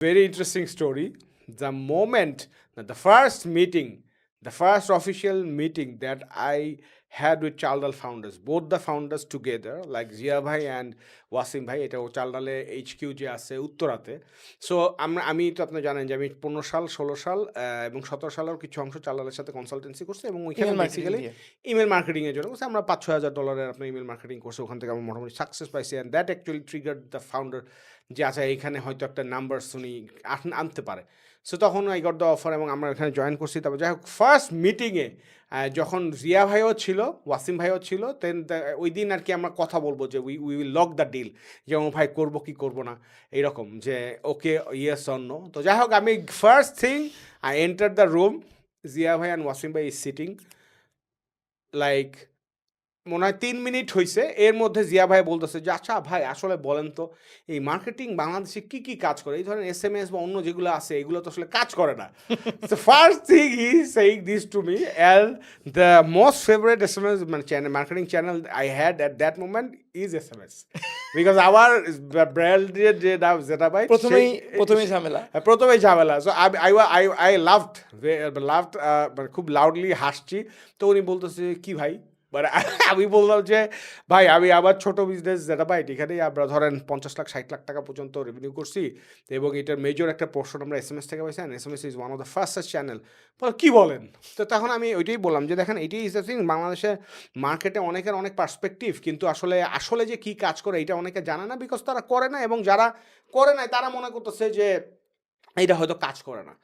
Very interesting story. The moment that the first meeting, the first official meeting that I had with Chaldal founders, both the founders together, like Zia Bhai and Wasim Bhai, এটা চালডালে HQ যে আছে উত্তরাতে। So আমি তো আপনি জানেন যে আমি 15 সাল 16 সাল এবং 17 সালের কিছু অংশ চালডালের সাথে কনসালটেন্সি করছি এবং ওইখানে ইমেল মার্কেটিং বেসিক্যালি দিয়ে। ইমেল মার্কেটিং এর জন্য করছি। আমরা $5,000 আপনার ইমেল মার্কেটিং করছি, ওখান থেকে আমরা মোটামুটি সাকসেস পাইছি and that actually triggered the founder যে আচ্ছা এইখানে হয়তো একটা নাম্বারস উনি আনতে পারে। সো তখন আই গট দ্য অফার এবং আমরা এখানে জয়েন করছি। তারপর যাই হোক ফার্স্ট মিটিংয়ে যখন জিয়া ভাইও ছিল, ওয়াসিম ভাইও ছিল, দেন ওই দিন আর কি আমরা কথা বলবো যে we will lock the deal, যে ও ভাই করবো কি করবো না, এইরকম যে ওকে ইয়েস অর নো। তো যাই হোক আমি first thing I enter the room, Zia ভাই অ্যান্ড ওয়াসিম ভাই ইজ সিটিং, লাইক মনে হয় ৩ মিনিট হইছে। এর মধ্যে জিয়া ভাই বলতেছে যে, "আচ্ছা ভাই আসলে বলেন তো এই মার্কেটিং বাংলাদেশে কি কাজ করে? এই ধরেন এসএমএস বা অন্য যেগুলো আছে এগুলো তো আসলে কাজ করে না।" So first thing he is saying this to me, and the most favorite SMS মানে channel, marketing channel I had at that moment is SMS. Because our brand যেটা ভাই প্রথমেই ঝামেলা। প্রথমেই ঝামেলা। সো I loved মানে খুব লাউডলি হাসছি। তো উনি বলতেছে, "কি ভাই?" মানে আমি বললাম যে, "ভাই আমি আমার ছোট বিজনেস যেটা ভাই এখানেই আমরা ধরেন 50 লাখ 60 লাখ টাকা পর্যন্ত রেভিনিউ করছি এবং এটার মেজর একটা পোর্শন আমরা এসএমএস থেকে পাইছি, and SMS is one of the fastest channel." কি বলেন? তো তখন আমি ওইটাই বললাম যে, "দেখেন এটাই ইজ দ্য থিং, বাংলাদেশের মার্কেটে অনেকের অনেক পার্সপেক্টিভ, কিন্তু আসলে যে কি কাজ করে এটা অনেকে জানে না, বিকজ তারা করে না, এবং যারা করে নাই তারা মনে করতেছে যে এইটা হয়তো কাজ করে না।"